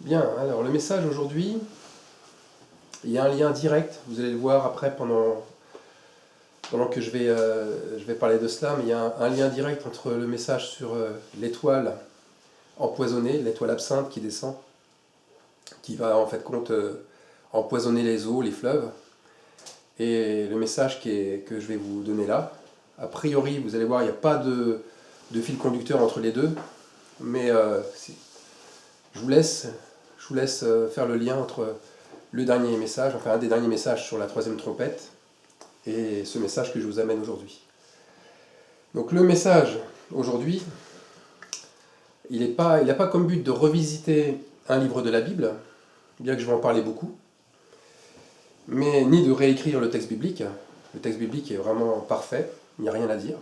Bien, alors le message aujourd'hui, il y a un lien direct, vous allez le voir après pendant que je vais parler de cela, mais il y a un lien direct entre le message sur l'étoile empoisonnée, l'étoile absinthe qui descend, qui va en fait compte empoisonner les eaux, les fleuves, et le message que je vais vous donner là. A priori, vous allez voir, il n'y a pas de fil conducteur entre les deux, mais je vous laisse, faire le lien entre le dernier message, enfin un des derniers messages sur la troisième trompette, et ce message que je vous amène aujourd'hui. Donc le message aujourd'hui, il n'a pas comme but de revisiter un livre de la Bible, bien que je vais en parler beaucoup, mais ni de réécrire le texte biblique. Le texte biblique est vraiment parfait, il n'y a rien à dire.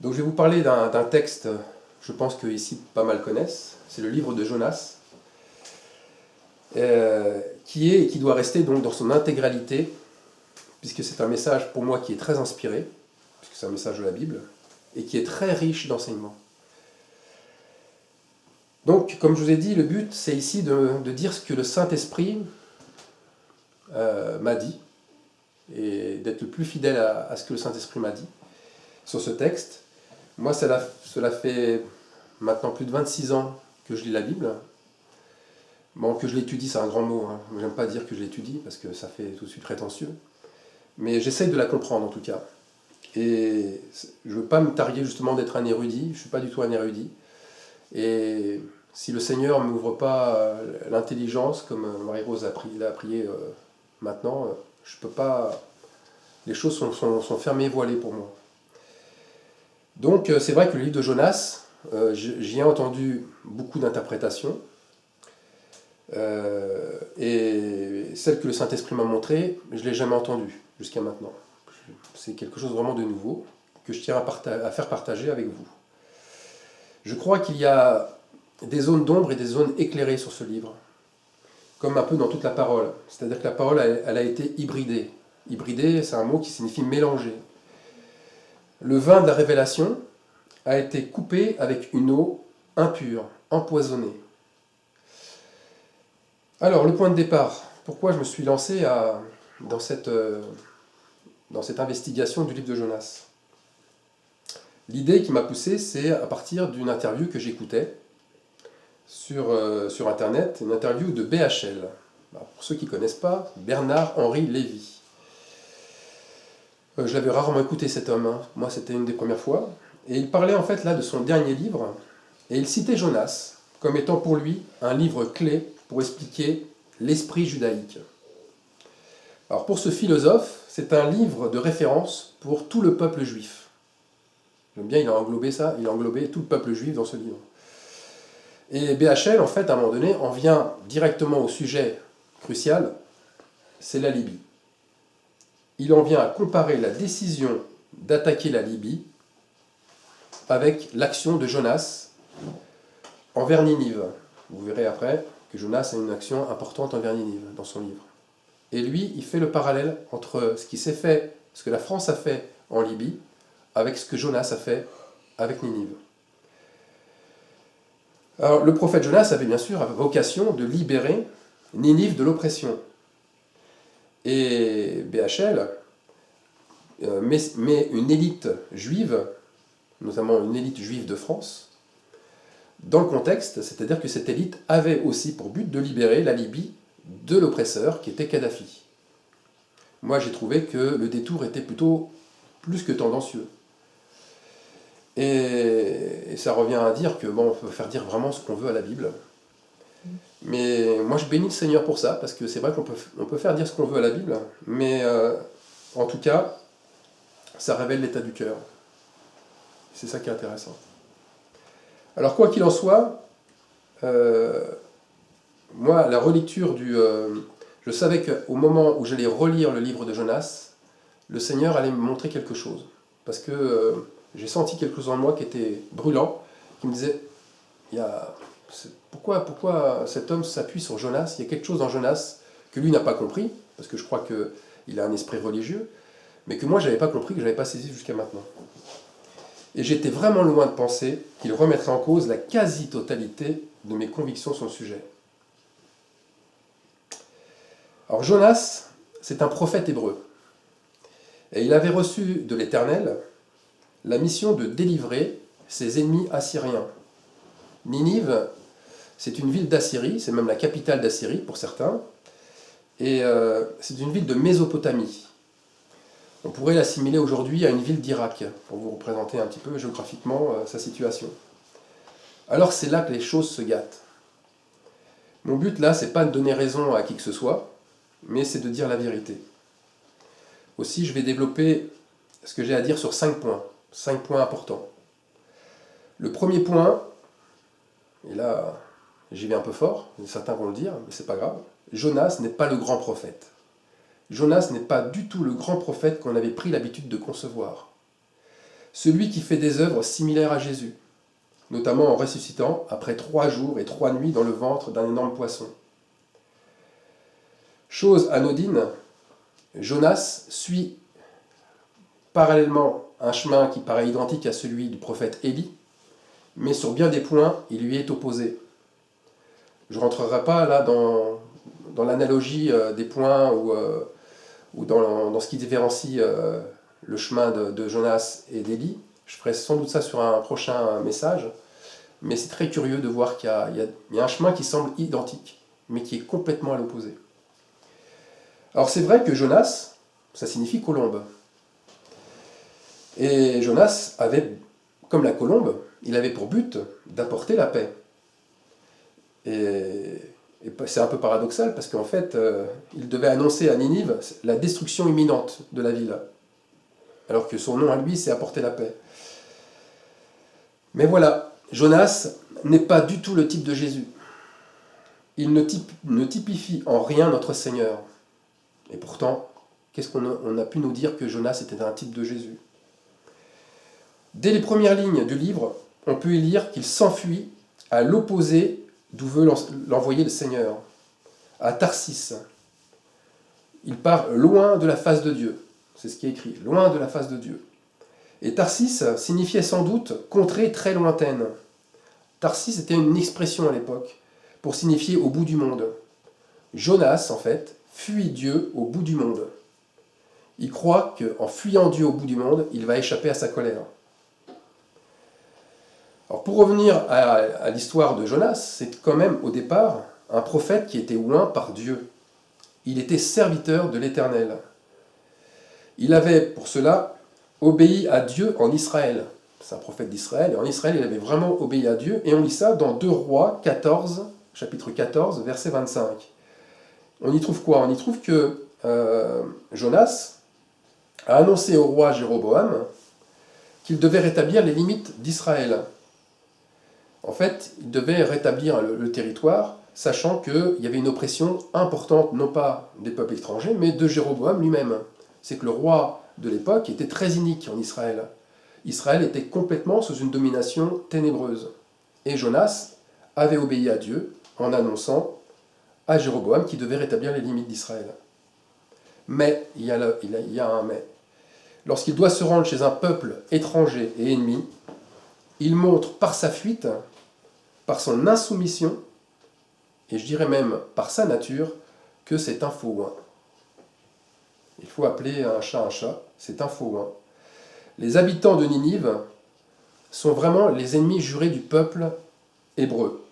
Donc je vais vous parler d'un texte, je pense que ici pas mal connaissent, c'est le livre de Jonas, qui doit rester donc dans son intégralité, puisque c'est un message pour moi qui est très inspiré, puisque c'est un message de la Bible, et qui est très riche d'enseignements. Donc, comme je vous ai dit, le but, c'est ici de dire ce que le Saint-Esprit m'a dit, et d'être le plus fidèle à ce que le Saint-Esprit m'a dit sur ce texte. Moi, cela fait maintenant plus de 26 ans que je lis la Bible. Bon, que je l'étudie, c'est un grand mot. Hein. J'aime pas dire que je l'étudie, parce que ça fait tout de suite prétentieux. Mais j'essaye de la comprendre, en tout cas. Et je ne veux pas me targuer justement d'être un érudit, je ne suis pas du tout un érudit. Et si le Seigneur ne m'ouvre pas l'intelligence, comme Marie-Rose l'a prié maintenant, je peux pas. Les choses sont fermées et voilées pour moi. Donc c'est vrai que le livre de Jonas, j'y ai entendu beaucoup d'interprétations. Et celle que le Saint-Esprit m'a montrée, je ne l'ai jamais entendue jusqu'à maintenant. C'est quelque chose vraiment de nouveau que je tiens à faire partager avec vous. Je crois qu'il y a des zones d'ombre et des zones éclairées sur ce livre, comme un peu dans toute la parole. C'est-à-dire que la parole, elle a été hybridée. Hybridée, c'est un mot qui signifie mélanger. Le vin de la révélation a été coupé avec une eau impure, empoisonnée. Alors, le point de départ, pourquoi je me suis lancé dans cette investigation du livre de Jonas. L'idée qui m'a poussé, c'est à partir d'une interview que j'écoutais sur Internet, une interview de BHL. Alors, pour ceux qui ne connaissent pas, Bernard-Henri Lévy. Je l'avais rarement écouté cet homme, hein. Moi c'était une des premières fois. Et il parlait en fait là de son dernier livre, et il citait Jonas comme étant pour lui un livre clé pour expliquer l'esprit judaïque. Alors pour ce philosophe, c'est un livre de référence pour tout le peuple juif. J'aime bien, il a englobé ça, il a englobé tout le peuple juif dans ce livre. Et BHL, en fait, à un moment donné, en vient directement au sujet crucial, c'est la Libye. Il en vient à comparer la décision d'attaquer la Libye avec l'action de Jonas envers Ninive. Vous verrez après que Jonas a une action importante envers Ninive dans son livre. Et lui, il fait le parallèle entre ce qui s'est fait, ce que la France a fait en Libye, avec ce que Jonas a fait avec Ninive. Alors, le prophète Jonas avait bien sûr vocation de libérer Ninive de l'oppression. Et BHL met une élite juive, notamment une élite juive de France, dans le contexte, c'est-à-dire que cette élite avait aussi pour but de libérer la Libye de l'oppresseur qui était Kadhafi. Moi j'ai trouvé que le détour était plutôt plus que tendancieux. Et ça revient à dire que bon, on peut faire dire vraiment ce qu'on veut à la Bible. Mais moi je bénis le Seigneur pour ça, parce que c'est vrai qu'on peut faire dire ce qu'on veut à la Bible, mais en tout cas, ça révèle l'état du cœur. C'est ça qui est intéressant. Alors quoi qu'il en soit, moi la relecture je savais qu'au moment où j'allais relire le livre de Jonas, le Seigneur allait me montrer quelque chose. Parce que j'ai senti quelque chose en moi qui était brûlant, qui me disait, pourquoi cet homme s'appuie sur Jonas? Il y a quelque chose dans Jonas que lui n'a pas compris, parce que je crois qu'il a un esprit religieux, mais que moi je n'avais pas compris, que je n'avais pas saisi jusqu'à maintenant. Et j'étais vraiment loin de penser qu'il remettrait en cause la quasi-totalité de mes convictions sur le sujet. Alors Jonas, c'est un prophète hébreu. Et il avait reçu de l'Éternel la mission de délivrer ses ennemis assyriens. Ninive, c'est une ville d'Assyrie, c'est même la capitale d'Assyrie pour certains, et c'est une ville de Mésopotamie. On pourrait l'assimiler aujourd'hui à une ville d'Irak, pour vous représenter un petit peu géographiquement sa situation. Alors c'est là que les choses se gâtent. Mon but là, c'est pas de donner raison à qui que ce soit, mais c'est de dire la vérité. Aussi, je vais développer ce que j'ai à dire sur 5 points importants. Le premier point, et là j'y vais un peu fort, certains vont le dire, mais c'est pas grave, Jonas n'est pas le grand prophète. Jonas n'est pas du tout le grand prophète qu'on avait pris l'habitude de concevoir. Celui qui fait des œuvres similaires à Jésus, notamment en ressuscitant après 3 jours et 3 nuits dans le ventre d'un énorme poisson. Chose anodine, Jonas suit parallèlement un chemin qui paraît identique à celui du prophète Élie, mais sur bien des points, il lui est opposé. Je ne rentrerai pas là dans l'analogie des points ou dans ce qui différencie le chemin de Jonas et d'Élie. Je ferai sans doute ça sur un prochain message, mais c'est très curieux de voir qu'il y a un chemin qui semble identique, mais qui est complètement à l'opposé. Alors c'est vrai que Jonas, ça signifie colombe. Et Jonas avait, comme la colombe, il avait pour but d'apporter la paix. Et c'est un peu paradoxal parce qu'en fait, il devait annoncer à Ninive la destruction imminente de la ville. Alors que son nom à lui, c'est apporter la paix. Mais voilà, Jonas n'est pas du tout le type de Jésus. Il ne typifie en rien notre Seigneur. Et pourtant, qu'est-ce qu'on a pu nous dire que Jonas était un type de Jésus? Dès les premières lignes du livre, on peut y lire qu'il s'enfuit à l'opposé d'où veut l'envoyer le Seigneur, à Tarsis. Il part loin de la face de Dieu. C'est ce qui est écrit, loin de la face de Dieu. Et Tarsis signifiait sans doute contrée très lointaine. Tarsis était une expression à l'époque pour signifier au bout du monde. Jonas, en fait, fuit Dieu au bout du monde. Il croit qu'en fuyant Dieu au bout du monde, il va échapper à sa colère. Alors pour revenir à l'histoire de Jonas, c'est quand même au départ un prophète qui était oint par Dieu. Il était serviteur de l'Éternel. Il avait pour cela obéi à Dieu en Israël. C'est un prophète d'Israël, et en Israël il avait vraiment obéi à Dieu, et on lit ça dans 2 Rois 14, chapitre 14, verset 25. On y trouve quoi? On y trouve que Jonas a annoncé au roi Jéroboam qu'il devait rétablir les limites d'Israël. En fait, il devait rétablir le territoire, sachant qu'il y avait une oppression importante, non pas des peuples étrangers, mais de Jéroboam lui-même. C'est que le roi de l'époque était très inique en Israël. Israël était complètement sous une domination ténébreuse. Et Jonas avait obéi à Dieu en annonçant à Jéroboam qu'il devait rétablir les limites d'Israël. Mais, il y a un mais. Lorsqu'il doit se rendre chez un peuple étranger et ennemi, il montre par sa fuite, par son insoumission, et je dirais même par sa nature, que c'est un faux oint. Il faut appeler un chat, c'est un faux oint. Les habitants de Ninive sont vraiment les ennemis jurés du peuple hébreu.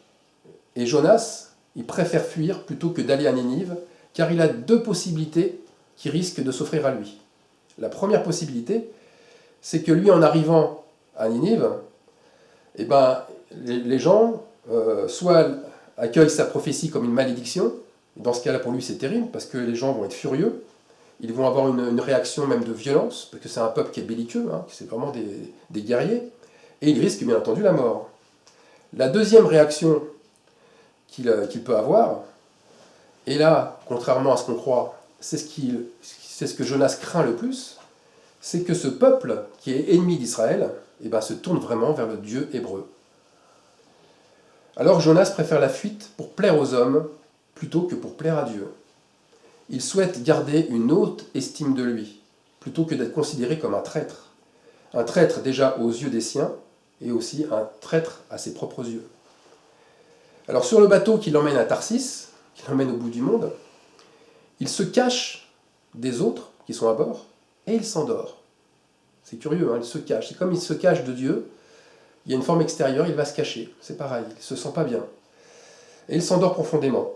Et Jonas, il préfère fuir plutôt que d'aller à Ninive, car il a 2 possibilités qui risquent de s'offrir à lui. La première possibilité, c'est que lui, en arrivant à Ninive, eh ben, les gens soit accueillent sa prophétie comme une malédiction, et dans ce cas-là pour lui c'est terrible, parce que les gens vont être furieux, ils vont avoir une réaction même de violence, parce que c'est un peuple qui est belliqueux, c'est vraiment des guerriers, et il risque bien entendu la mort. La deuxième réaction qu'il peut avoir, et là, contrairement à ce qu'on croit, c'est ce que Jonas craint le plus, c'est que ce peuple qui est ennemi d'Israël se tourne vraiment vers le Dieu hébreu. Alors Jonas préfère la fuite pour plaire aux hommes plutôt que pour plaire à Dieu. Il souhaite garder une haute estime de lui, plutôt que d'être considéré comme un traître. Un traître déjà aux yeux des siens, et aussi un traître à ses propres yeux. Alors sur le bateau qui l'emmène à Tarsis, qui l'emmène au bout du monde, il se cache des autres qui sont à bord, et il s'endort. C'est curieux, hein, il se cache. C'est comme il se cache de Dieu, il y a une forme extérieure, il va se cacher. C'est pareil, il ne se sent pas bien. Et il s'endort profondément.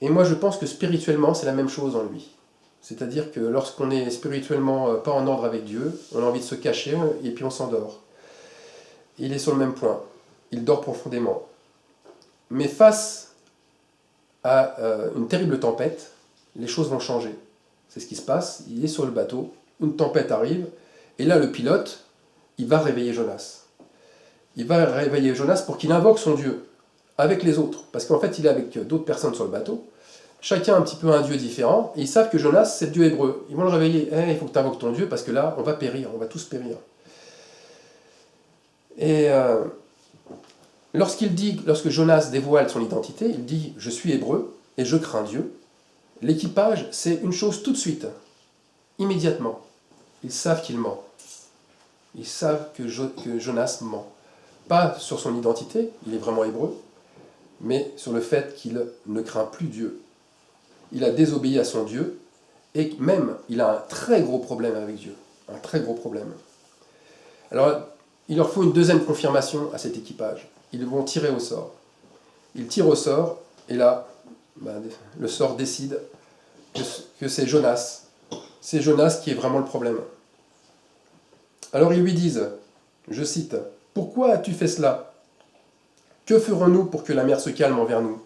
Et moi je pense que spirituellement c'est la même chose en lui. C'est-à-dire que lorsqu'on est spirituellement pas en ordre avec Dieu, on a envie de se cacher et puis on s'endort. Il est sur le même point. Il dort profondément. Mais face à une terrible tempête, les choses vont changer. C'est ce qui se passe. Il est sur le bateau, une tempête arrive, et là le pilote, il va réveiller Jonas. Il va réveiller Jonas pour qu'il invoque son Dieu avec les autres. Parce qu'en fait, il est avec d'autres personnes sur le bateau. Chacun un petit peu un Dieu différent. Et ils savent que Jonas, c'est le Dieu hébreu. Ils vont le réveiller. Il faut que tu invoques ton Dieu parce que là, on va périr. On va tous périr. Et lorsque Jonas dévoile son identité, il dit « Je suis hébreu et je crains Dieu », l'équipage sait une chose tout de suite, immédiatement. Ils savent qu'il ment. Ils savent que Jonas ment. Pas sur son identité, il est vraiment hébreu, mais sur le fait qu'il ne craint plus Dieu. Il a désobéi à son Dieu, et même, il a un très gros problème avec Dieu. Un très gros problème. Alors, il leur faut une deuxième confirmation à cet équipage. Ils vont tirer au sort. Ils tirent au sort, et là, le sort décide que c'est Jonas. C'est Jonas qui est vraiment le problème. Alors ils lui disent, je cite, « Pourquoi as-tu fait cela? Que ferons-nous pour que la mer se calme envers nous ?»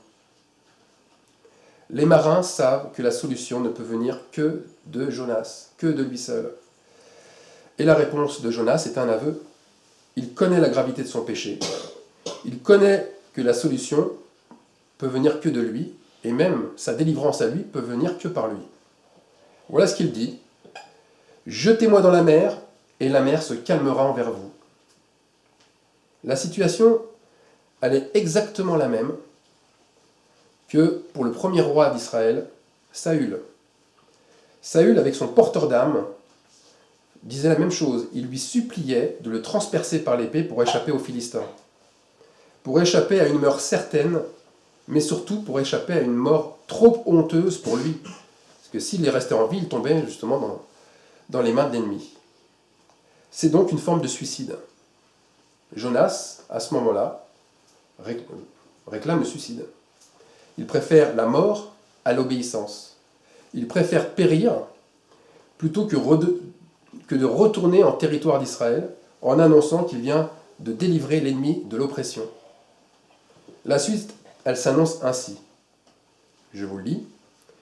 Les marins savent que la solution ne peut venir que de Jonas, que de lui seul. Et la réponse de Jonas est un aveu. Il connaît la gravité de son péché. Il connaît que la solution peut venir que de lui, et même sa délivrance à lui peut venir que par lui. Voilà ce qu'il dit. « Jetez-moi dans la mer, et la mer se calmera envers vous. » La situation, elle est exactement la même que pour le premier roi d'Israël, Saül. Saül, avec son porteur d'âme, disait la même chose. Il lui suppliait de le transpercer par l'épée pour échapper aux Philistins. Pour échapper à une mort certaine, mais surtout pour échapper à une mort trop honteuse pour lui. Parce que s'il est resté en vie, il tombait justement dans les mains de l'ennemi. C'est donc une forme de suicide. Jonas, à ce moment-là, réclame le suicide. Il préfère la mort à l'obéissance. Il préfère périr plutôt que de retourner en territoire d'Israël en annonçant qu'il vient de délivrer l'ennemi de l'oppression. La suite, elle s'annonce ainsi. Je vous le lis.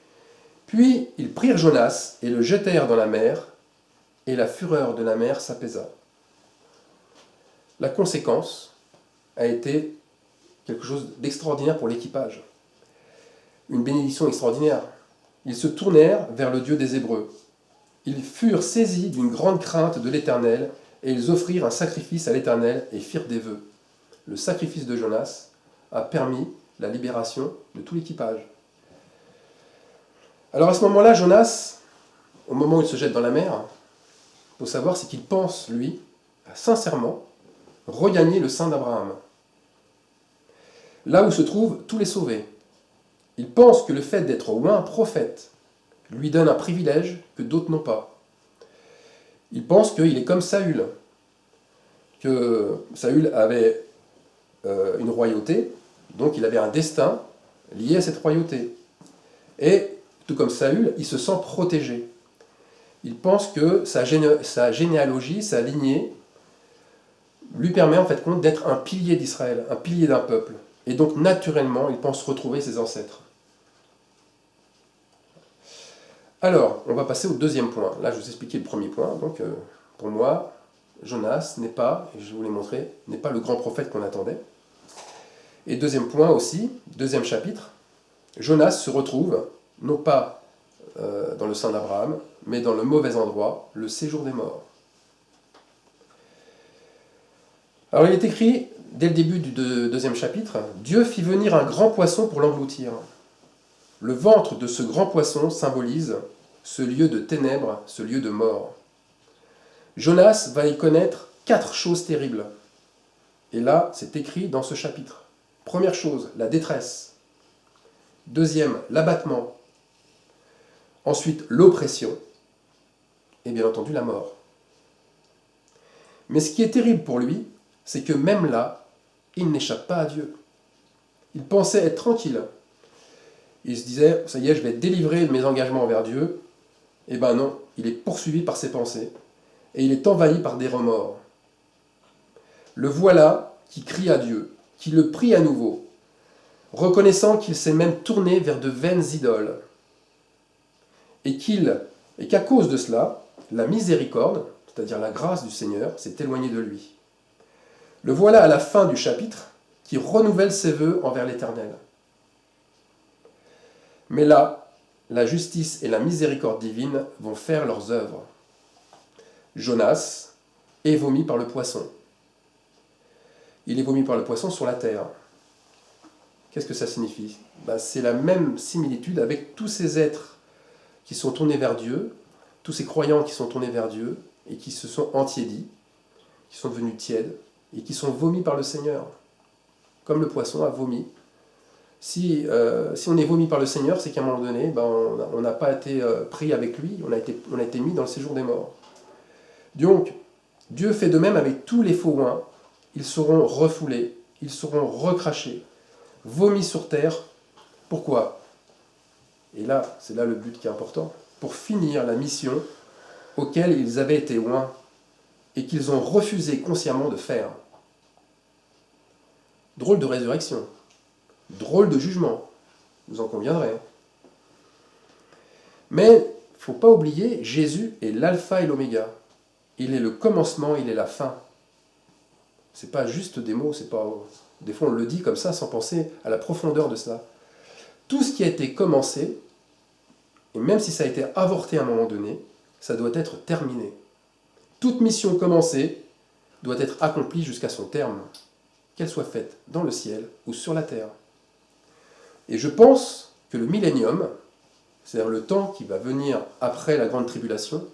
« Puis ils prirent Jonas et le jetèrent dans la mer, et la fureur de la mer s'apaisa. » La conséquence a été quelque chose d'extraordinaire pour l'équipage. Une bénédiction extraordinaire. Ils se tournèrent vers le Dieu des Hébreux. Ils furent saisis d'une grande crainte de l'Éternel, et ils offrirent un sacrifice à l'Éternel et firent des vœux. Le sacrifice de Jonas a permis la libération de tout l'équipage. Alors à ce moment-là, Jonas, au moment où il se jette dans la mer, il faut savoir, c'est qu'il pense, lui, sincèrement, regagner le sein d'Abraham. Là où se trouvent tous les sauvés. Il pense que le fait d'être oint prophète lui donne un privilège que d'autres n'ont pas. Il pense qu'il est comme Saül, que Saül avait une royauté, donc il avait un destin lié à cette royauté. Et tout comme Saül, il se sent protégé. Il pense que sa généalogie, sa lignée, lui permet en fait compte d'être un pilier d'Israël, un pilier d'un peuple. Et donc naturellement, il pense retrouver ses ancêtres. Alors, on va passer au deuxième point. Là, je vous ai expliqué le premier point. Donc, pour moi, Jonas n'est pas, et je vous l'ai montré, n'est pas le grand prophète qu'on attendait. Et deuxième point aussi, deuxième chapitre, Jonas se retrouve, non pas dans le sein d'Abraham, mais dans le mauvais endroit, le séjour des morts. Alors il est écrit, dès le début du deuxième chapitre, « Dieu fit venir un grand poisson pour l'engloutir. » Le ventre de ce grand poisson symbolise ce lieu de ténèbres, ce lieu de mort. Jonas va y connaître 4 choses terribles. Et là, c'est écrit dans ce chapitre. Première chose, la détresse. Deuxième, l'abattement. Ensuite, l'oppression. Et bien entendu, la mort. Mais ce qui est terrible pour lui, c'est que même là, il n'échappe pas à Dieu. Il pensait être tranquille. Il se disait, ça y est, je vais être délivré de mes engagements envers Dieu. Eh ben non, il est poursuivi par ses pensées. Et il est envahi par des remords. Le voilà qui crie à Dieu, qui le prie à nouveau, reconnaissant qu'il s'est même tourné vers de vaines idoles. Et qu'à cause de cela, la miséricorde, c'est-à-dire la grâce du Seigneur, s'est éloignée de lui. Le voilà à la fin du chapitre qui renouvelle ses vœux envers l'Éternel. Mais là, la justice et la miséricorde divine vont faire leurs œuvres. Jonas est vomi par le poisson. Il est vomi par le poisson sur la terre. Qu'est-ce que ça signifie? C'est la même similitude avec tous ces êtres qui sont tournés vers Dieu, tous ces croyants qui sont tournés vers Dieu et qui se sont entiédis, qui sont devenus tièdes et qui sont vomis par le Seigneur, comme le poisson a vomi. Si on est vomi par le Seigneur, c'est qu'à un moment donné, on n'a pas été pris avec lui, on a été mis dans le séjour des morts. Donc, Dieu fait de même avec tous les faux oints. Ils seront refoulés, ils seront recrachés, vomis sur terre. Pourquoi? Et là, c'est là le but qui est important. Pour finir la mission auquel ils avaient été oints et qu'ils ont refusé consciemment de faire. Drôle de résurrection. Drôle de jugement. Vous en conviendrez. Mais, il ne faut pas oublier, Jésus est l'alpha et l'oméga. Il est le commencement, il est la fin. Ce n'est pas juste des mots, c'est pas. Des fois on le dit comme ça sans penser à la profondeur de cela. Tout ce qui a été commencé, et même si ça a été avorté à un moment donné, ça doit être terminé. Toute mission commencée doit être accomplie jusqu'à son terme, qu'elle soit faite dans le ciel ou sur la terre. Et je pense que le millénium, c'est-à-dire le temps qui va venir après la grande tribulation,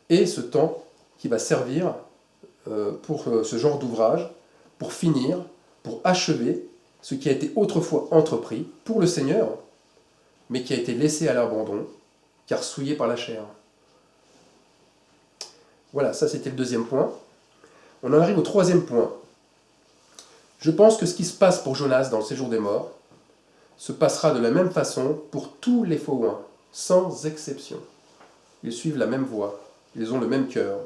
est ce temps qui va servir pour ce genre d'ouvrage, pour finir, pour achever ce qui a été autrefois entrepris pour le Seigneur, mais qui a été laissé à l'abandon, car souillé par la chair. Voilà, ça c'était le deuxième point. On en arrive au troisième point. Je pense que ce qui se passe pour Jonas dans le séjour des morts se passera de la même façon pour tous les faux oints, sans exception. Ils suivent la même voie, ils ont le même cœur.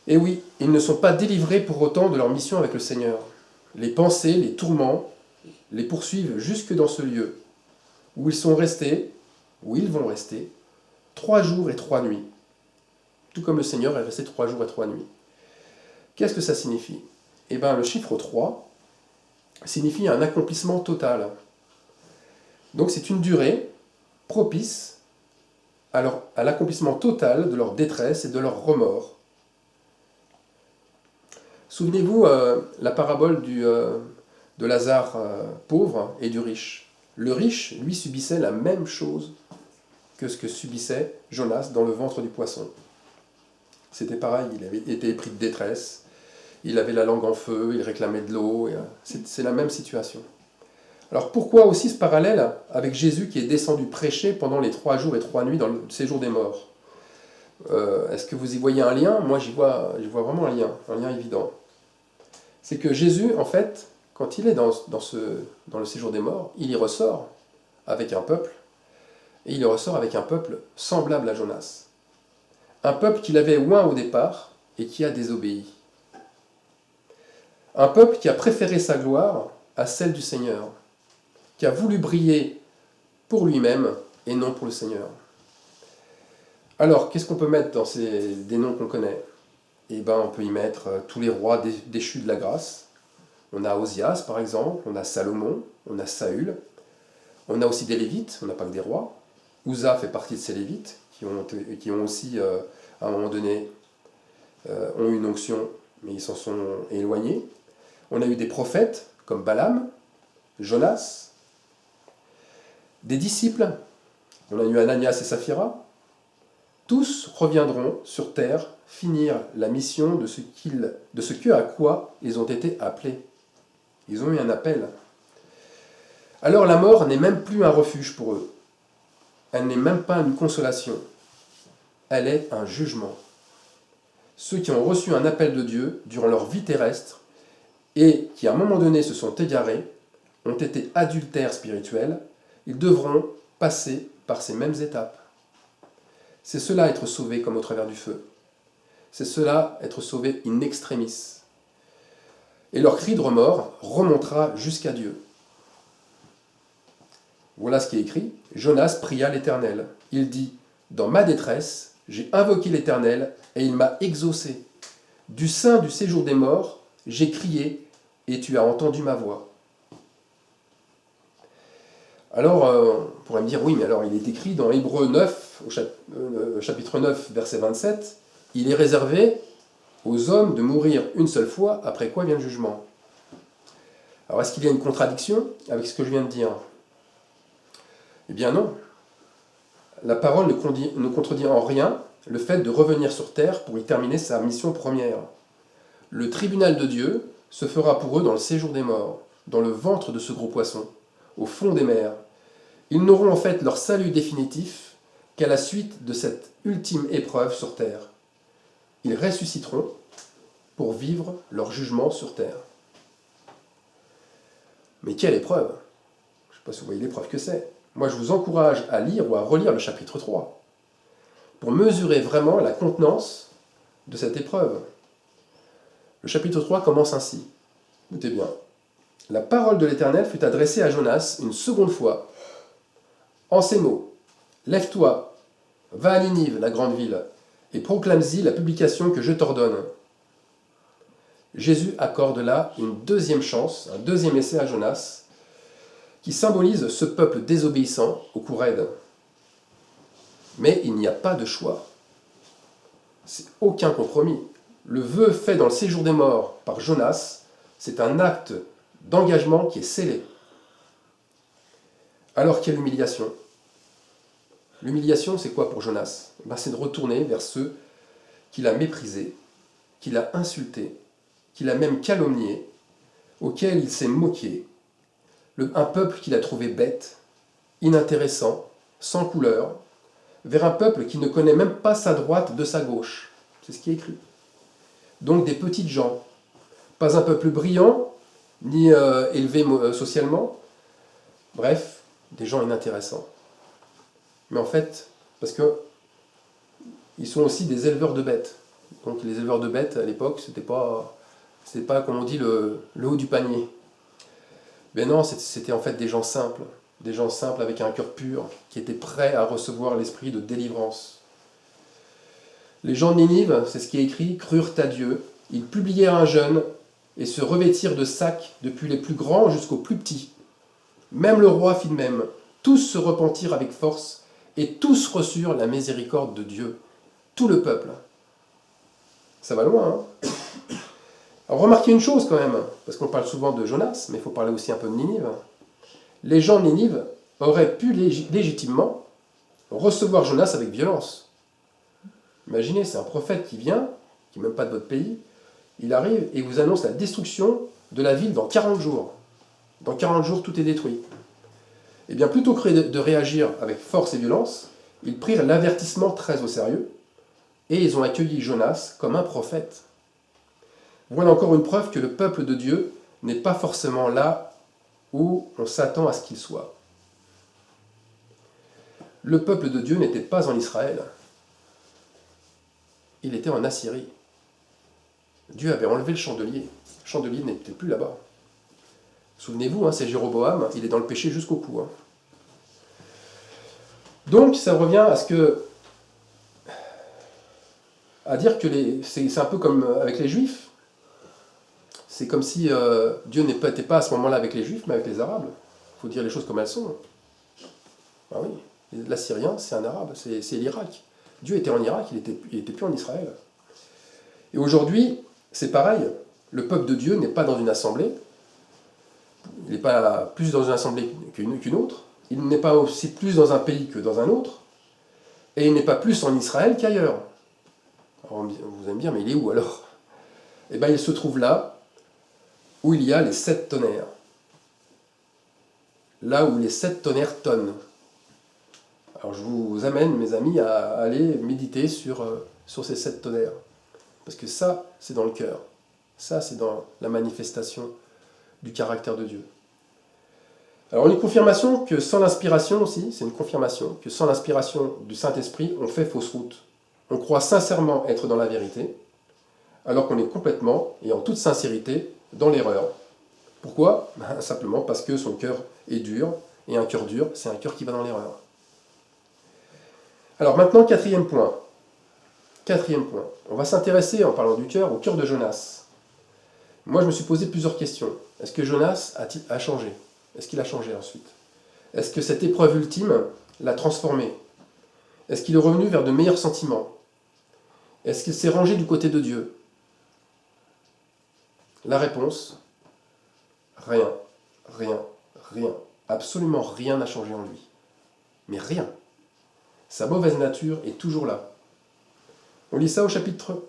Et oui, ils ne sont pas délivrés pour autant de leur mission avec le Seigneur. Les pensées, les tourments, les poursuivent jusque dans ce lieu, où ils sont restés, où ils vont rester, 3 jours et 3 nuits. Tout comme le Seigneur est resté 3 jours et 3 nuits. Qu'est-ce que ça signifie? Eh bien, le chiffre 3 signifie un accomplissement total. Donc c'est une durée propice à l'accomplissement total de leur détresse et de leur remords. Souvenez-vous la parabole de Lazare pauvre et du riche. Le riche, lui, subissait la même chose que ce que subissait Jonas dans le ventre du poisson. C'était pareil, il avait été pris de détresse, il avait la langue en feu, il réclamait de l'eau, c'est la même situation. Alors pourquoi aussi ce parallèle avec Jésus qui est descendu prêcher pendant les 3 jours et 3 nuits dans le séjour des morts? Est-ce que vous y voyez un lien? Moi j'y vois vraiment un lien évident. C'est que Jésus, en fait, quand il est dans le séjour des morts, il y ressort avec un peuple, et il y ressort avec un peuple semblable à Jonas. Un peuple qu'il avait oint au départ et qui a désobéi. Un peuple qui a préféré sa gloire à celle du Seigneur, qui a voulu briller pour lui-même et non pour le Seigneur. Alors, qu'est-ce qu'on peut mettre dans des noms qu'on connaît? Eh bien, on peut y mettre tous les rois déchus de la grâce. On a Osias, par exemple, on a Salomon, on a Saül. On a aussi des Lévites, on n'a pas que des rois. Uza fait partie de ces Lévites, qui ont aussi, à un moment donné, ont eu une onction, mais ils s'en sont éloignés. On a eu des prophètes, comme Balaam, Jonas. Des disciples, on a eu Ananias et Saphira. Tous reviendront sur terre finir la mission de ce à quoi ils ont été appelés. Ils ont eu un appel. Alors la mort n'est même plus un refuge pour eux. Elle n'est même pas une consolation. Elle est un jugement. Ceux qui ont reçu un appel de Dieu durant leur vie terrestre et qui à un moment donné se sont égarés, ont été adultères spirituels, ils devront passer par ces mêmes étapes. C'est cela être sauvé comme au travers du feu. C'est cela être sauvé in extremis. Et leur cri de remords remontera jusqu'à Dieu. Voilà ce qui est écrit. Jonas pria l'Éternel. Il dit, dans ma détresse, j'ai invoqué l'Éternel et il m'a exaucé. Du sein du séjour des morts, j'ai crié et tu as entendu ma voix. Alors, on pourrait me dire, oui, mais alors il est écrit dans Hébreux 9, chapitre 9, verset 27, il est réservé aux hommes de mourir une seule fois, après quoi vient le jugement. Alors, est-ce qu'il y a une contradiction avec ce que je viens de dire? Eh bien non. La parole ne contredit en rien le fait de revenir sur terre pour y terminer sa mission première. Le tribunal de Dieu se fera pour eux dans le séjour des morts, dans le ventre de ce gros poisson, au fond des mers. Ils n'auront en fait leur salut définitif qu'à la suite de cette ultime épreuve sur terre. Ils ressusciteront pour vivre leur jugement sur terre. Mais quelle épreuve! Je ne sais pas si vous voyez l'épreuve que c'est. Moi, je vous encourage à lire ou à relire le chapitre 3 pour mesurer vraiment la contenance de cette épreuve. Le chapitre 3 commence ainsi. Écoutez bien. La parole de l'Éternel fut adressée à Jonas une seconde fois. En ces mots, lève-toi, va à Ninive, la grande ville, et proclame-y la publication que je t'ordonne. Jésus accorde là une deuxième chance, un deuxième essai à Jonas, qui symbolise ce peuple désobéissant au cou raide. Mais il n'y a pas de choix. C'est aucun compromis. Le vœu fait dans le séjour des morts par Jonas, c'est un acte d'engagement qui est scellé. Alors quelle humiliation? L'humiliation, c'est quoi pour Jonas? C'est de retourner vers ceux qu'il a méprisés, qu'il a insultés, qu'il a même calomniés, auxquels il s'est moqué. Un peuple qu'il a trouvé bête, inintéressant, sans couleur, vers un peuple qui ne connaît même pas sa droite de sa gauche. C'est ce qui est écrit. Donc des petites gens, pas un peuple brillant, ni élevé socialement, bref, des gens inintéressants. Mais en fait, parce que ils sont aussi des éleveurs de bêtes. Donc les éleveurs de bêtes, à l'époque, c'était pas comme on dit, le haut du panier. Mais non, c'était en fait des gens simples avec un cœur pur, qui étaient prêts à recevoir l'esprit de délivrance. Les gens de Ninive, c'est ce qui est écrit, crurent à Dieu, ils publièrent un jeûne et se revêtirent de sacs depuis les plus grands jusqu'aux plus petits. Même le roi fit de même. Tous se repentirent avec force et tous reçurent la miséricorde de Dieu. Tout le peuple. Ça va loin, hein? Alors remarquez une chose quand même, parce qu'on parle souvent de Jonas, mais il faut parler aussi un peu de Ninive. Les gens de Ninive auraient pu légitimement recevoir Jonas avec violence. Imaginez, c'est un prophète qui vient, qui n'est même pas de votre pays, il arrive et vous annonce la destruction de la ville dans 40 jours. Dans 40 jours, tout est détruit. Eh bien, plutôt que de réagir avec force et violence, ils prirent l'avertissement très au sérieux et ils ont accueilli Jonas comme un prophète. Voilà encore une preuve que le peuple de Dieu n'est pas forcément là où on s'attend à ce qu'il soit. Le peuple de Dieu n'était pas en Israël. Il était en Assyrie. Dieu avait enlevé le chandelier. Le chandelier n'était plus là-bas. Souvenez-vous, c'est Jéroboam, il est dans le péché jusqu'au cou. Donc, ça revient à dire que c'est un peu comme avec les Juifs. C'est comme si Dieu n'était pas à ce moment-là avec les Juifs, mais avec les Arabes. Il faut dire les choses comme elles sont. Ah oui, l'Assyrien, c'est un Arabe, c'est l'Irak. Dieu était en Irak, il était plus en Israël. Et aujourd'hui, c'est pareil. Le peuple de Dieu n'est pas dans une assemblée. Il n'est pas plus dans une assemblée qu'une autre. Il n'est pas aussi plus dans un pays que dans un autre. Et il n'est pas plus en Israël qu'ailleurs. Alors vous allez me dire, mais il est où alors? Eh bien, il se trouve là où il y a les 7 tonnerres. Là où les 7 tonnerres tonnent. Alors je vous amène, mes amis, à aller méditer sur ces 7 tonnerres. Parce que ça, c'est dans le cœur. Ça, c'est dans la manifestation du caractère de Dieu. Alors une confirmation que sans l'inspiration aussi, c'est une confirmation que sans l'inspiration du Saint-Esprit, on fait fausse route. On croit sincèrement être dans la vérité, alors qu'on est complètement et en toute sincérité dans l'erreur. Pourquoi? Simplement parce que son cœur est dur, et un cœur dur, c'est un cœur qui va dans l'erreur. Alors maintenant, quatrième point. Quatrième point. On va s'intéresser, en parlant du cœur, au cœur de Jonas. Moi, je me suis posé plusieurs questions. Est-ce que Jonas a changé? Est-ce qu'il a changé ensuite? Est-ce que cette épreuve ultime l'a transformé? Est-ce qu'il est revenu vers de meilleurs sentiments? Est-ce qu'il s'est rangé du côté de Dieu? La réponse, rien, rien, rien. Absolument rien n'a changé en lui. Mais rien. Sa mauvaise nature est toujours là. On lit ça au chapitre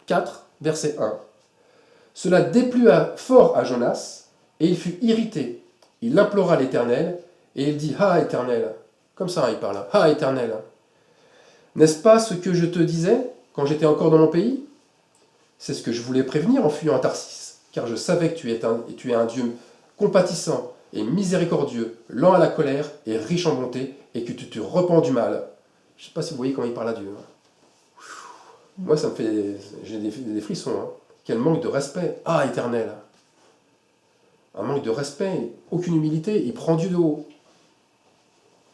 4, verset 1. Cela déplut fort à Jonas, et il fut irrité. Il implora l'Éternel, et il dit, « Ah, Éternel !» Comme ça, il parle. « Ah, Éternel ! N'est-ce pas ce que je te disais quand j'étais encore dans mon pays? C'est ce que je voulais prévenir en fuyant à Tarsis, car je savais que tu es un Dieu compatissant et miséricordieux, lent à la colère et riche en bonté, et que tu te repens du mal. » Je ne sais pas si vous voyez comment il parle à Dieu. Moi, ça me fait... J'ai des frissons. Hein. Quel manque de respect. Ah, Éternel! Un manque de respect, aucune humilité, il prend Dieu de haut.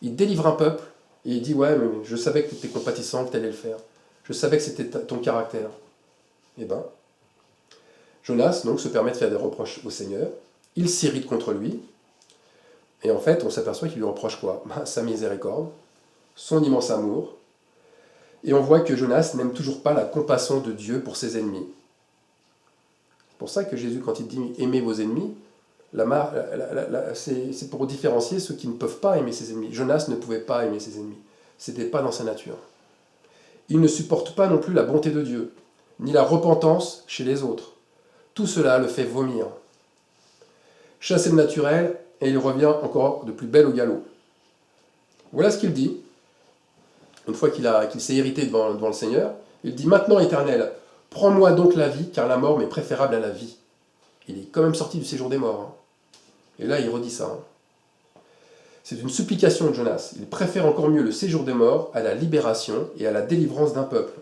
Il délivre un peuple, et il dit, ouais, mais je savais que tu étais compatissant, que tu allais le faire. Je savais que c'était ton caractère. Eh bien, Jonas, donc, se permet de faire des reproches au Seigneur. Il s'irrite contre lui. Et en fait, on s'aperçoit qu'il lui reproche quoi? Sa miséricorde, son immense amour. Et on voit que Jonas n'aime toujours pas la compassion de Dieu pour ses ennemis. C'est pour ça que Jésus, quand il dit « aimez vos ennemis », c'est pour différencier ceux qui ne peuvent pas aimer ses ennemis. Jonas ne pouvait pas aimer ses ennemis. Ce n'était pas dans sa nature. Il ne supporte pas non plus la bonté de Dieu, ni la repentance chez les autres. Tout cela le fait vomir. Chasser le naturel, et il revient encore de plus belle au galop. Voilà ce qu'il dit. Une fois qu'il s'est irrité devant le Seigneur, il dit « Maintenant, Éternel, prends-moi donc la vie, car la mort m'est préférable à la vie. » Il est quand même sorti du séjour des morts. Hein. Et là, il redit ça. Hein. C'est une supplication de Jonas. Il préfère encore mieux le séjour des morts à la libération et à la délivrance d'un peuple.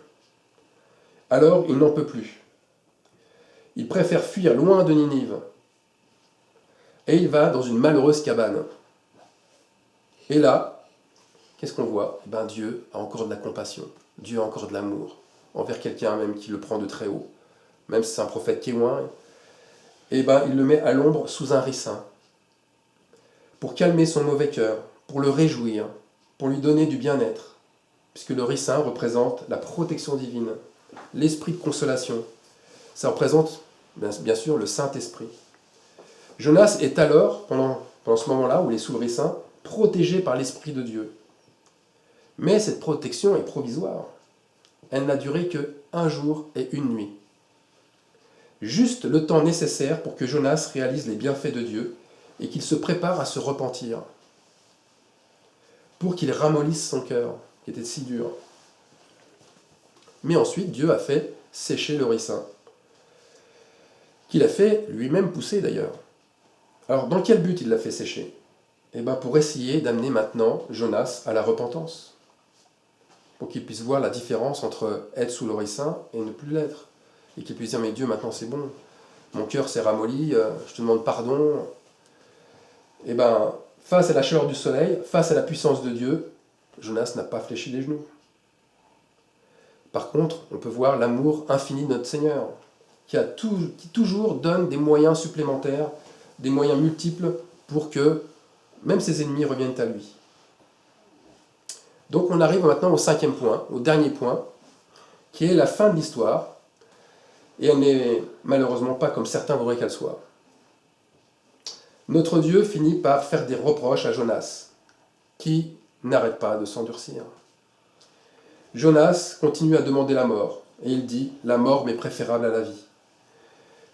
Alors, il n'en peut plus. Il préfère fuir loin de Ninive. Et il va dans une malheureuse cabane. Et là, qu'est-ce qu'on voit? Ben, Dieu a encore de la compassion. Dieu a encore de l'amour envers quelqu'un même qui le prend de très haut. Même si c'est un prophète qui est loin. Et ben, il le met à l'ombre sous un ricin. Pour calmer son mauvais cœur, pour le réjouir, pour lui donner du bien-être. Puisque le ricin représente la protection divine, l'esprit de consolation. Ça représente, bien sûr, le Saint-Esprit. Jonas est alors, pendant ce moment-là où il est sous le ricin, protégé par l'Esprit de Dieu. Mais cette protection est provisoire. Elle n'a duré que 1 jour et 1 nuit. Juste le temps nécessaire pour que Jonas réalise les bienfaits de Dieu et qu'il se prépare à se repentir, pour qu'il ramollisse son cœur, qui était si dur. Mais ensuite, Dieu a fait sécher le ricin, qu'il a fait lui-même pousser d'ailleurs. Alors, dans quel but il l'a fait sécher? Eh bien, pour essayer d'amener maintenant Jonas à la repentance, pour qu'il puisse voir la différence entre être sous le ricin et ne plus l'être, et qu'il puisse dire, mais Dieu, maintenant c'est bon, mon cœur s'est ramolli, je te demande pardon. Eh bien, face à la chaleur du soleil, face à la puissance de Dieu, Jonas n'a pas fléchi les genoux. Par contre, on peut voir l'amour infini de notre Seigneur, qui toujours donne des moyens supplémentaires, des moyens multiples pour que même ses ennemis reviennent à lui. Donc on arrive maintenant au 5e point, au dernier point, qui est la fin de l'histoire, et elle n'est malheureusement pas comme certains voudraient qu'elle soit. Notre Dieu finit par faire des reproches à Jonas, qui n'arrête pas de s'endurcir. Jonas continue à demander la mort, Et il dit, la mort m'est préférable à la vie.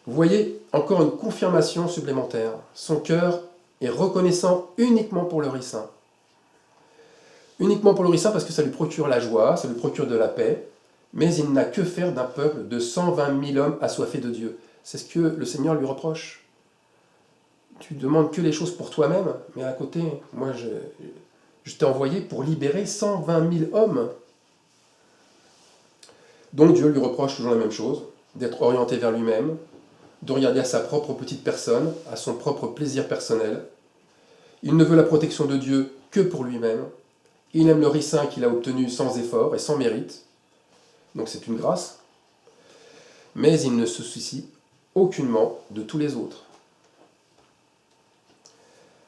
Vous voyez, encore une confirmation supplémentaire. Son cœur est reconnaissant uniquement pour le ricin. Uniquement pour le ricin parce que ça lui procure la joie, ça lui procure de la paix, mais il n'a que faire d'un peuple de 120 000 hommes assoiffés de Dieu. C'est ce que le Seigneur lui reproche. Tu demandes que les choses pour toi-même, mais à côté, moi je t'ai envoyé pour libérer 120 000 hommes. Donc Dieu lui reproche toujours la même chose, d'être orienté vers lui-même, de regarder à sa propre petite personne, à son propre plaisir personnel. Il ne veut la protection de Dieu que pour lui-même. Il aime le ricin qu'il a obtenu sans effort et sans mérite. Donc c'est une grâce. Mais il ne se soucie aucunement de tous les autres.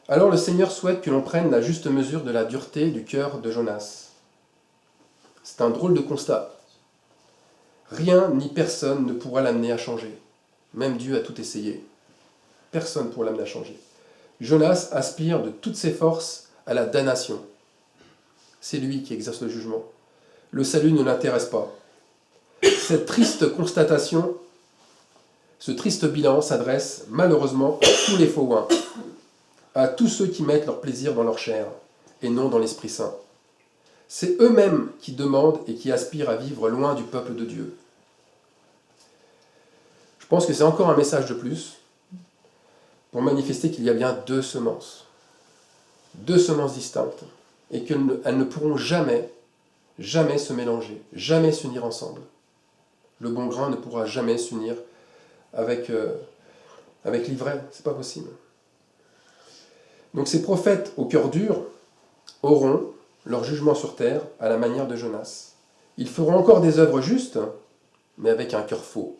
Alors le Seigneur souhaite que l'on prenne la juste mesure de la dureté du cœur de Jonas. C'est un drôle de constat. Rien ni personne ne pourra l'amener à changer. Même Dieu a tout essayé. Personne ne pourra l'amener à changer. Jonas aspire de toutes ses forces à la damnation. C'est lui qui exerce le jugement. Le salut ne l'intéresse pas. Cette triste constatation, ce triste bilan s'adresse malheureusement à tous les faux-oins, à tous ceux qui mettent leur plaisir dans leur chair et non dans l'Esprit Saint. C'est eux-mêmes qui demandent et qui aspirent à vivre loin du peuple de Dieu. Je pense que c'est encore un message de plus pour manifester qu'il y a bien deux semences distinctes, et qu'elles ne pourront jamais se mélanger, jamais s'unir ensemble. Le bon grain ne pourra jamais s'unir avec l'ivraie, c'est pas possible. Donc ces prophètes au cœur dur auront leur jugement sur terre à la manière de Jonas. Ils feront encore des œuvres justes, mais avec un cœur faux.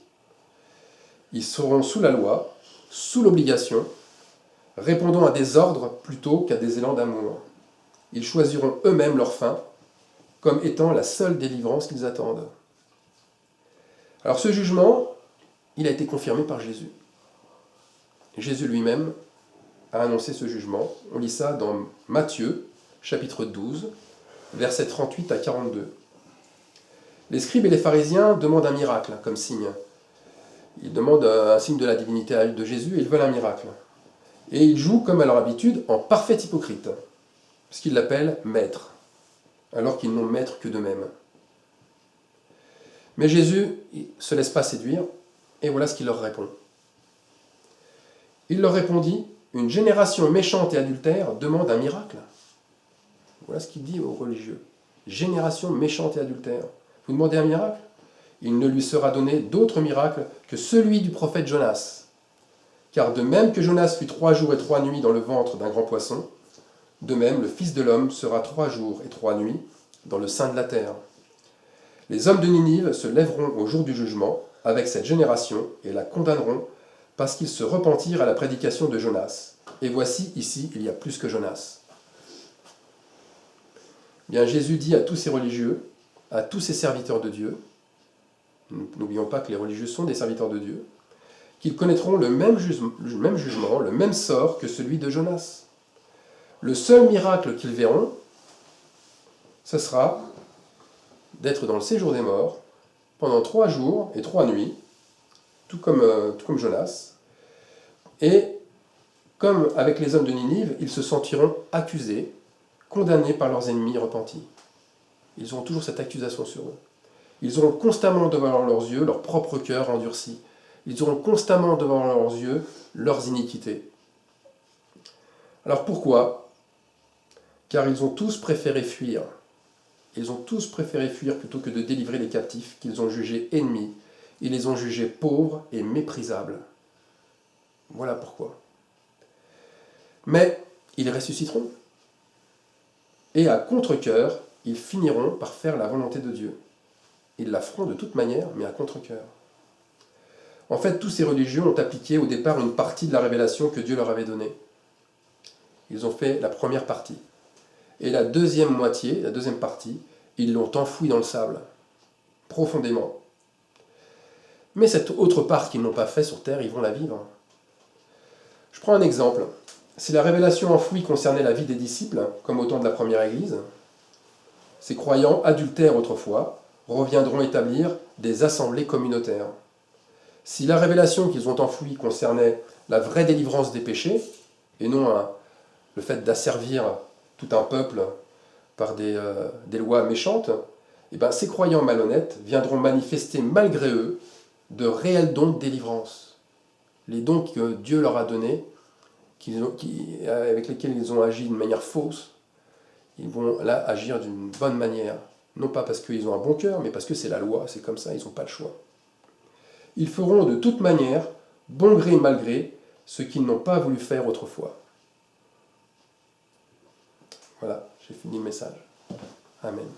Ils seront sous la loi, sous l'obligation, répondant à des ordres plutôt qu'à des élans d'amour. Ils choisiront eux-mêmes leur fin comme étant la seule délivrance qu'ils attendent. Alors ce jugement, il a été confirmé par Jésus. Jésus lui-même a annoncé ce jugement. On lit ça dans Matthieu, chapitre 12, versets 38 à 42. Les scribes et les pharisiens demandent un miracle comme signe. Ils demandent un signe de la divinité de Jésus et ils veulent un miracle. Et ils jouent, comme à leur habitude, en parfait hypocrite, puisqu'ils l'appellent maître, alors qu'ils n'ont maître que d'eux-mêmes. Mais Jésus ne se laisse pas séduire, et voilà ce qu'il leur répond. Il leur répondit, « Une génération méchante et adultère demande un miracle. » Voilà ce qu'il dit aux religieux. « Génération méchante et adultère. Vous demandez un miracle ? Il ne lui sera donné d'autre miracle que celui du prophète Jonas. Car de même que Jonas fut 3 jours et 3 nuits dans le ventre d'un grand poisson, de même le Fils de l'homme sera 3 jours et 3 nuits dans le sein de la terre. Les hommes de Ninive se lèveront au jour du jugement avec cette génération et la condamneront parce qu'ils se repentirent à la prédication de Jonas. Et voici, ici, il y a plus que Jonas. » Bien, Jésus dit à tous ces religieux, à tous ces serviteurs de Dieu, n'oublions pas que les religieux sont des serviteurs de Dieu, qu'ils connaîtront le même jugement, le même sort que celui de Jonas. Le seul miracle qu'ils verront, ce sera d'être dans le séjour des morts pendant 3 jours et 3 nuits, tout comme Jonas. Et comme avec les hommes de Ninive, ils se sentiront accusés, condamnés par leurs ennemis repentis. Ils auront toujours cette accusation sur eux. Ils auront constamment devant leurs yeux leur propre cœur endurci. Ils auront constamment devant leurs yeux leurs iniquités. Alors pourquoi ? Car ils ont tous préféré fuir. Ils ont tous préféré fuir plutôt que de délivrer les captifs qu'ils ont jugés ennemis. Ils les ont jugés pauvres et méprisables. Voilà pourquoi. Mais ils ressusciteront. Et à contre-cœur, ils finiront par faire la volonté de Dieu. Ils la feront de toute manière, mais à contre-cœur. En fait, tous ces religieux ont appliqué au départ une partie de la révélation que Dieu leur avait donnée. Ils ont fait la première partie. Et la deuxième moitié, la deuxième partie, ils l'ont enfouie dans le sable, profondément. Mais cette autre part qu'ils n'ont pas fait sur terre, ils vont la vivre. Je prends un exemple. Si la révélation enfouie concernait la vie des disciples, comme au temps de la première Église, ces croyants adultères autrefois reviendront établir des assemblées communautaires. Si la révélation qu'ils ont enfouie concernait la vraie délivrance des péchés, et non le fait d'asservir tout un peuple par des lois méchantes, eh ben, ces croyants malhonnêtes viendront manifester malgré eux de réels dons de délivrance. Les dons que Dieu leur a donnés, avec lesquels ils ont agi d'une manière fausse, ils vont là agir d'une bonne manière. Non pas parce qu'ils ont un bon cœur, mais parce que c'est la loi, c'est comme ça, ils n'ont pas le choix. Ils feront de toute manière, bon gré mal gré, ce qu'ils n'ont pas voulu faire autrefois. Voilà, j'ai fini le message. Amen.